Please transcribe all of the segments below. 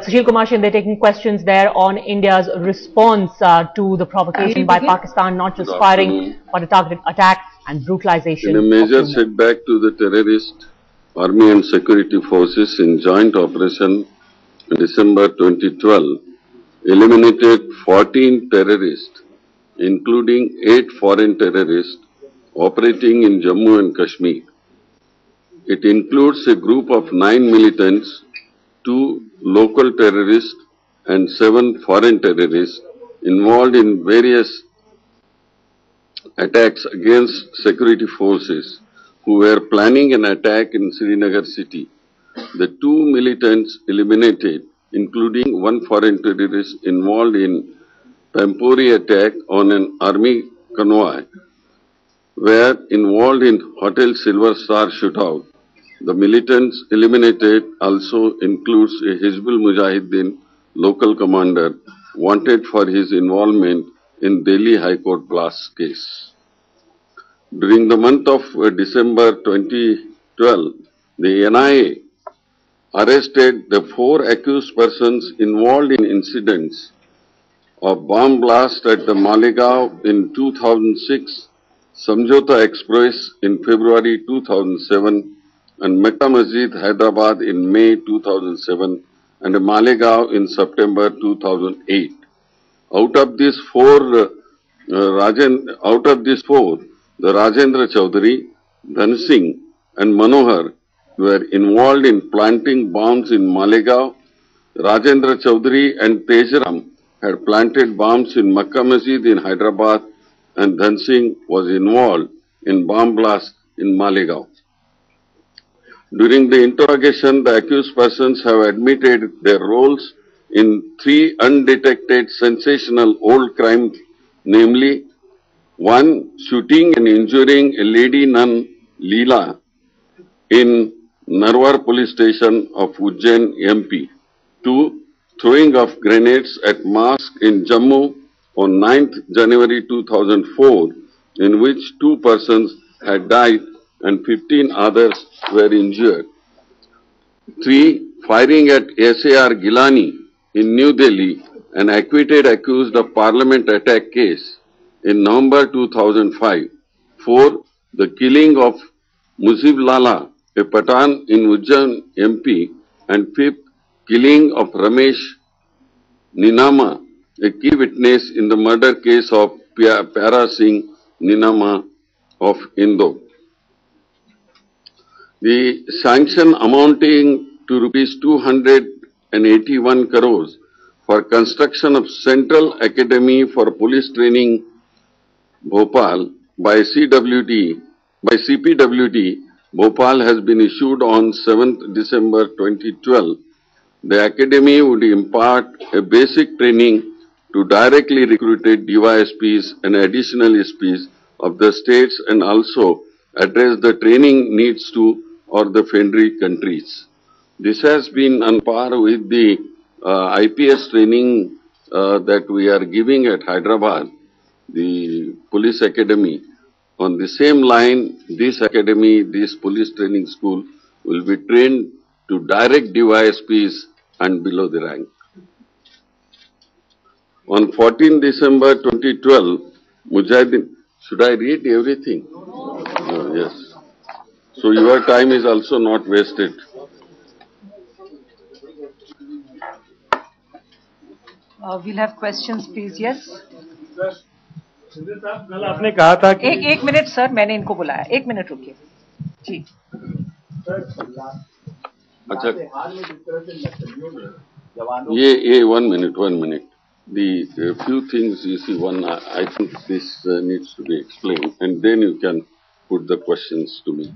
Sushil Kumar Shinde taking questions there on India's response to the provocation by Pakistan, not just firing but a targeted attack and brutalization. In a major setback to the terrorist army and security forces in joint operation in December 2012 eliminated 14 terrorists, including 8 foreign terrorists operating in Jammu and Kashmir. It includes a group of 9 militants, 2 local terrorists and 7 foreign terrorists involved in various attacks against security forces who were planning an attack in Srinagar city. The 2 militants eliminated, including 1 foreign terrorist involved in Pampori attack on an army convoy, were involved in Hotel Silver Star shootout. The militants eliminated also includes a Hizbul Mujahideen local commander wanted for his involvement in Delhi High Court blast case. During the month of December 2012, the NIA arrested the 4 accused persons involved in incidents of bomb blast at the Malegaon in 2006, Samjhota Express in February 2007, and Mecca Masjid, Hyderabad in May 2007, and Malegaon in September 2008. Out of these four, the Rajendra Chaudhary, Dhan Singh, and Manohar were involved in planting bombs in Malegaon. Rajendra Chaudhary and Tejram had planted bombs in Mecca Masjid in Hyderabad, and Dhan Singh was involved in bomb blast in Malegaon. During the interrogation, the accused persons have admitted their roles in 3 undetected sensational old crimes, namely 1. Shooting and injuring a lady nun, Leela, in Narwar police station of Ujjain, MP. 2. Throwing of grenades at mosque in Jammu on 9th January 2004, in which 2 persons had died and 15 others were injured. 3. Firing at SAR Gilani in New Delhi, an acquitted accused of Parliament attack case in November 2005. 4. The killing of Mujib Lala, a Pathan in Ujjain, MP. And 5th, killing of Ramesh Ninama, a key witness in the murder case of Pyara Singh Ninama of Indore. The sanction amounting to rupees 281 crores for construction of Central Academy for Police Training, Bhopal by CPWD, Bhopal has been issued on 7th December 2012. The Academy would impart a basic training to directly recruited DYSPs and additional SPs of the states and also address the training needs to or the friendly countries. This has been on par with the IPS training that we are giving at Hyderabad, the police academy. On the same line, this academy, this police training school will be trained to direct DYSPs and below the rank. On 14 December 2012, Mujahideen, should I read everything? No, yes. So your time is also not wasted. We'll have questions, please. Yes. कल आपने कहा था कि एक minute sir, मैंने इनको बुलाया. 1 minute रुकिए. जी. अच्छा. ये 1 minute. The few things you see, one, I think this needs to be explained, and then you can put the questions to me.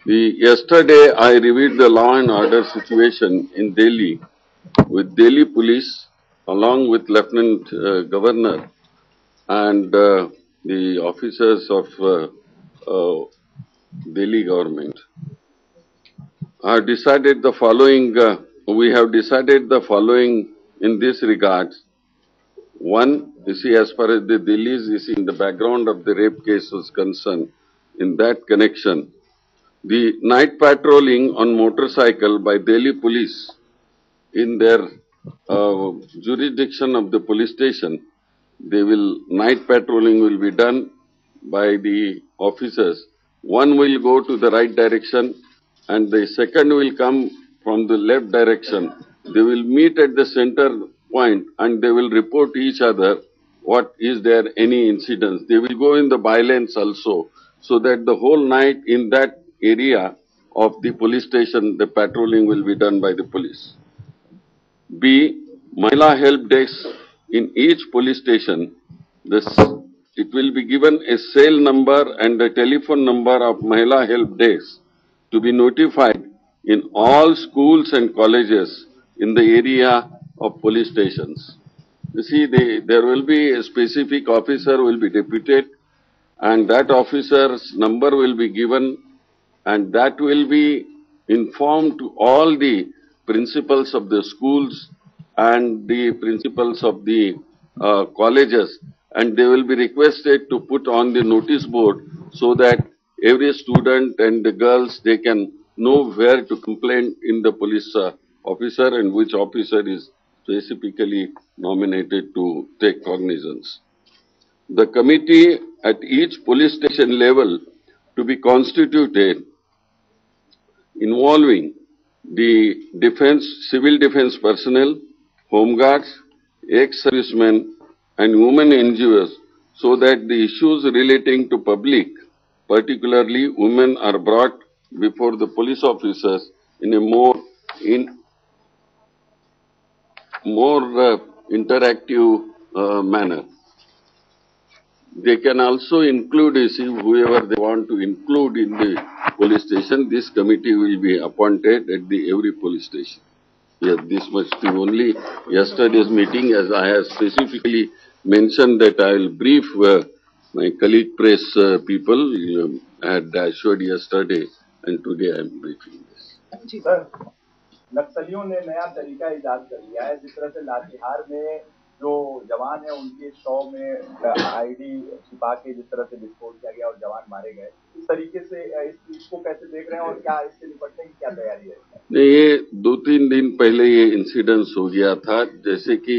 Yesterday, I reviewed the law and order situation in Delhi with Delhi police, along with Lieutenant Governor and the officers of Delhi government. I have decided the following. We have decided the following in this regard. One, you see, as far as the Delhi's is in the background of the rape case was concerned, in that connection, the night patrolling on motorcycle by Delhi police in their jurisdiction of the police station, night patrolling will be done by the officers. One will go to the right direction and the second will come from the left direction. They will meet at the center point and they will report each other what is there any incidents. They will go in the by-lanes also, so that the whole night in that area of the police station, the patrolling will be done by the police. B. Mahila help desk in each police station. It will be given a cell number and a telephone number of Mahila help desk to be notified in all schools and colleges in the area of police stations. You see, there will be a specific officer will be deputed, and that officer's number will be given, and that will be informed to all the principals of the schools and the principals of the colleges, and they will be requested to put on the notice board so that every student and the girls, they can know where to complain in the police officer and which officer is specifically nominated to take cognizance. The committee at each police station level to be constituted involving the civil defense personnel, home guards, ex-servicemen and women NGOs, so that the issues relating to public, particularly women, are brought before the police officers in a more interactive manner. They can also include, whoever they want to include in the police station. This committee will be appointed at every police station. Yes, this must be only yesterday's meeting, as I have specifically mentioned that I will brief my colleague press people. I had assured yesterday, and today I am briefing this. Sir, नक्सलियों ने नया तरीका इजाद कर लिया है। जिस तरह से लातेहार में जो जवान है उनके 100 में आईडी छिपा के जिस तरह से विस्फोट किया गया और जवान मारे गए, इस तरीके से इसको कैसे देख रहे हैं और क्या इससे निपटने की क्या तैयारी है? नहीं, ये 2-3 दिन पहले ये इंसिडेंस हो गया था। जैसे कि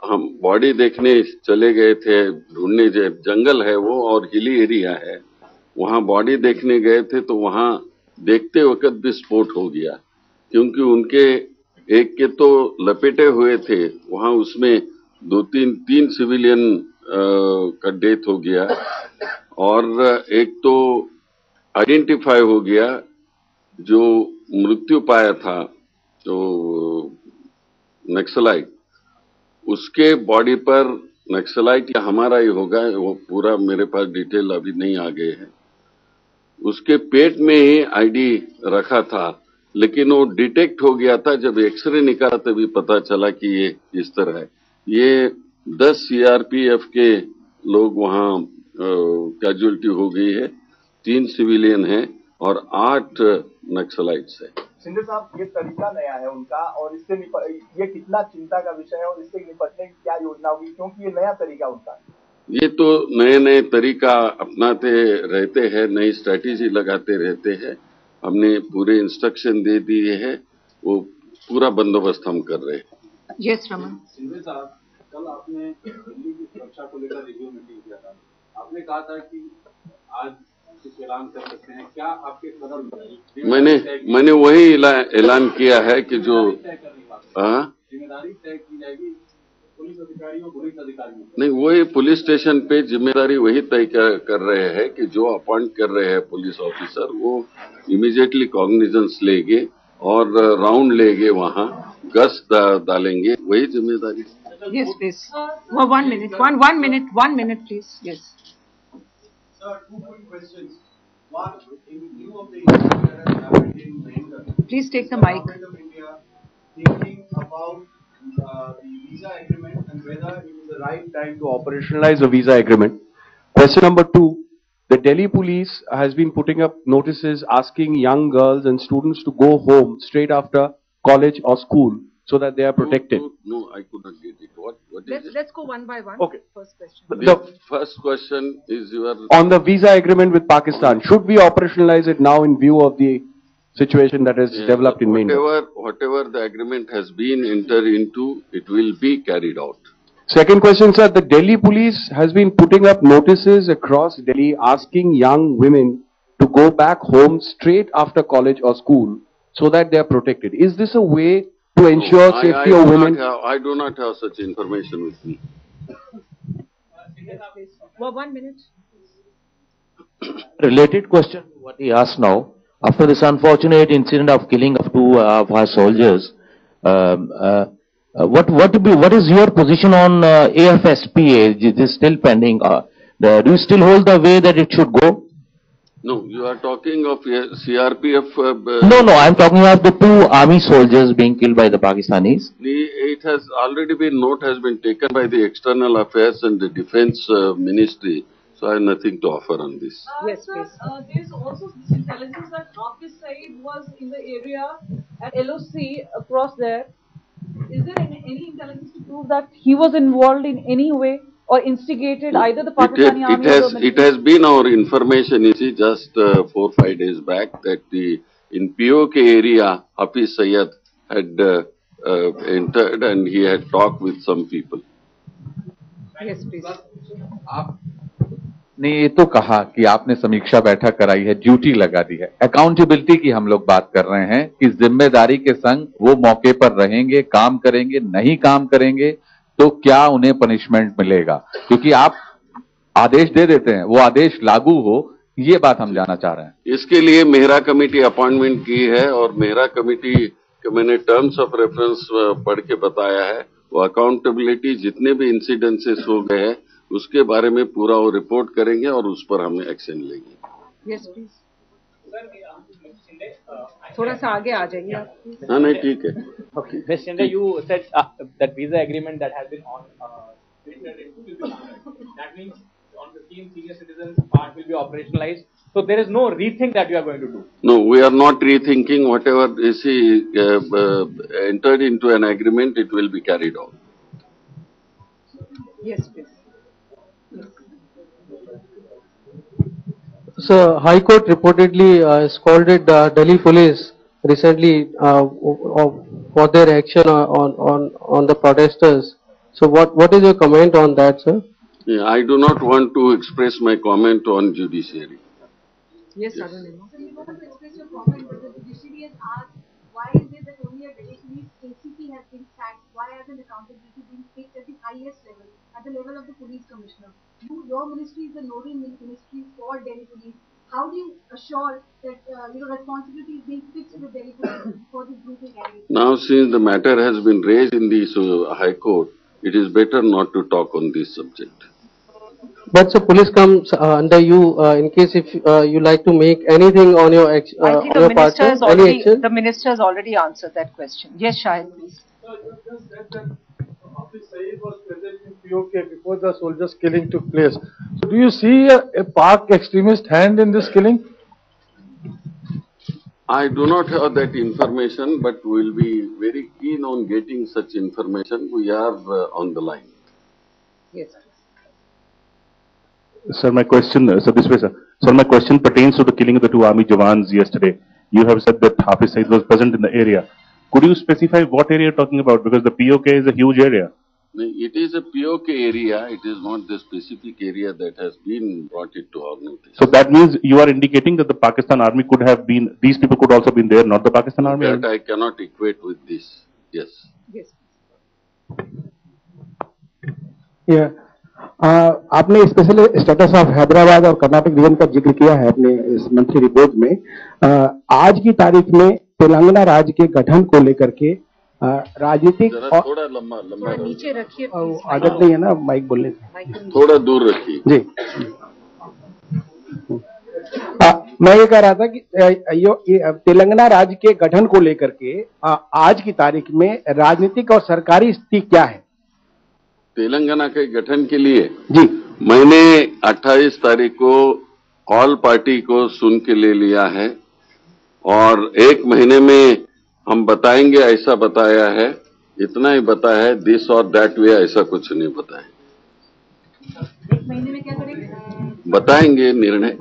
हम बॉडी देखने चले गए थे, ढूंढने, जंगल है वो और हिली एरिया है, वहां बॉडी देखने गए थे तो वहां देखते वक्त विस्फोट हो गया, क्योंकि उनके एक के तो लपेटे हुए थे वहां, उसमें 2-3 सिविलियन का डेथ हो गया और एक तो आइडेंटिफाई हो गया जो मृत्यु पाया था, तो नक्सलाइट, उसके बॉडी पर नक्सलाइट या हमारा ही होगा, वो पूरा मेरे पास डिटेल अभी नहीं आ गए हैं। उसके पेट में ही आईडी रखा था, लेकिन वो डिटेक्ट हो गया था। जब एक्सरे निकाला तभी पता चला कि ये इस तरह है। ये 10 सीआरपीएफ के लोग वहां कैजुअलिटी हो गई है, 3 सिविलियन हैं और 8 नक्सलाइट्स हैं। शिंदे साहब, ये तरीका नया है उनका और इससे ये कितना चिंता का विषय है और इससे निपटने की क्या योजना होगी, क्योंकि ये नया तरीका उनका है। ये तो नए तरीका अपनाते रहते हैं, नई स्ट्रैटेजी लगाते रहते हैं। हमने पूरे इंस्ट्रक्शन दे दिए हैं, वो पूरा बंदोबस्त हम कर रहे हैं। यस रमन। शिंदे साहब, कल आपने दिल्ली की सुरक्षा को लेकर रिव्यू मीटिंग किया था, आपने कहा था कि आज कुछ ऐलान कर सकते हैं, क्या आपके कदम? मैंने वही ऐलान किया है कि जो जिम्मेदारी तय की जाएगी पुलिस अधिकारियों, पुलिस अधिकारियों। नहीं, वही पुलिस स्टेशन पे जिम्मेदारी वही तय कर रहे हैं कि जो अपॉइंट कर रहे हैं पुलिस ऑफिसर, वो इमीडिएटली कॉग्निजेंस लेंगे और राउंड लेंगे, वहां गश्त डालेंगे, वही जिम्मेदारी। Yes, please. 1 minute. One minute, please. Yes. Sir, 2 quick questions. One, in view of the incident that has happened in Bhimber, Please take the mic. Government of India thinking about the visa agreement and whether it is the right time to operationalize the visa agreement. Question number 2, the Delhi police has been putting up notices asking young girls and students to go home straight after college or school so that they are protected. No, I could not get it. What is it? Let's go one by one. Okay. First question. The first question is on the visa agreement with Pakistan. Should we operationalize it now in view of the situation that is developed in Maine. Whatever the agreement has been entered into, it will be carried out. Second question, sir. The Delhi police has been putting up notices across Delhi asking young women to go back home straight after college or school so that they are protected. Is this a way to ensure safety of women? I do not have such information with me. Well, 1 minute. Related question to what he asked now. After this unfortunate incident of killing of two of our soldiers, what is your position on AFSPA? It is still pending. Do you still hold the way that it should go? No, you are talking of CRPF. No, I'm talking about the two army soldiers being killed by the Pakistanis. It has already been, note has been taken by the External Affairs and the Defense Ministry. So I have nothing to offer on this. Yes, please. There's also intelligence that Hafiz Saeed was in the area at LOC across there. Is there any intelligence to prove that he was involved in any way or instigated either the Pakistani army or the military? It has been our information, you see, just 4 or 5 days back that in POK area, Hafiz Saeed had entered and he had talked with some people. Yes, please. ने ये तो कहा कि आपने समीक्षा बैठक कराई है, ड्यूटी लगा दी है, अकाउंटेबिलिटी की हम लोग बात कर रहे हैं कि जिम्मेदारी के संग वो मौके पर रहेंगे, काम करेंगे, नहीं काम करेंगे तो क्या उन्हें पनिशमेंट मिलेगा? क्योंकि आप आदेश दे देते हैं, वो आदेश लागू हो, ये बात हम जानना चाह रहे हैं। इसके लिए मेहरा कमेटी अपॉइंटमेंट की है और मेहरा कमेटी के मैंने टर्म्स ऑफ रेफरेंस पढ़ के बताया है, वो अकाउंटेबिलिटी जितने भी इंसिडेंसेस हो गए हैं उसके बारे में पूरा वो रिपोर्ट करेंगे और उस पर हमें एक्शन लेंगे। Yes please. थोड़ा सा आगे आ जाइए आप। हाँ नहीं ठीक है। Okay, Ms. Shinde, you said that visa agreement that has been on that means on 15 senior citizens part will be operationalized. So there is no rethink that you are going to do. No, we are not rethinking. Whatever is entered into an agreement, it will be carried out. Yes, please. So, High Court reportedly scolded Delhi police recently for their action on the protesters. So, what is your comment on that, sir? Yeah, I do not want to express my comment on judiciary. Yes, So you want to express your comment that the judiciary has asked why is it that only a Delhi police ACP has been sacked? Why hasn't accountability been fixed at the highest level, at the level of the police commissioner? Your ministry is the nodal ministry for Delhi police. How do you assure that responsibility is being fixed with Delhi police for this brutal gang? Now, since the matter has been raised in the High Court, it is better not to talk on this subject. But so police comes under you in case if you like to make anything on your I think the minister has already answered that question. Yes, Shahid, please. Just that Hafiz Saeed was present in POK before the soldiers' killing took place. So, do you see a Pak extremist hand in this killing? I do not have that information, but we will be very keen on getting such information. We are on the line. Yes. Sir, my question, Sir, my question pertains to the killing of the two army jawans yesterday. You have said that Hafiz Saeed was present in the area. Could you specify what area you're talking about? Because the POK is a huge area. It is a POK area. It is not the specific area that has been brought it to our notice. So that means you are indicating that the Pakistan army could have been, these people could also been there, not the Pakistan army? That I cannot equate with this. Yes. Yes. Yeah. आपने special status of Hyderabad और Karnataka reason का जिक्र किया है अपने इस monthly report में। आज की तारीख में तेलंगाना राज्य के गठन को लेकर के राजनीतिक और थोड़ा लंबा नीचे रखिए, आदत नहीं है ना माइक बोलने की, थोड़ा दूर रखिए जी। मैं ये कह रहा था कि तेलंगाना राज्य के गठन को लेकर के आज की तारीख में राजनीतिक और सरकारी स्थिति क्या है? तेलंगाना के गठन के लिए जी मैंने 28 तारीख को ऑल पार्टी को सुन के ले लिया है और 1 महीने में हम बताएंगे ऐसा बताया है, इतना ही बताया है, दिस और दैट वे ऐसा कुछ नहीं बताया। 1 महीने में क्या करेंगे? बताएंगे निर्णय।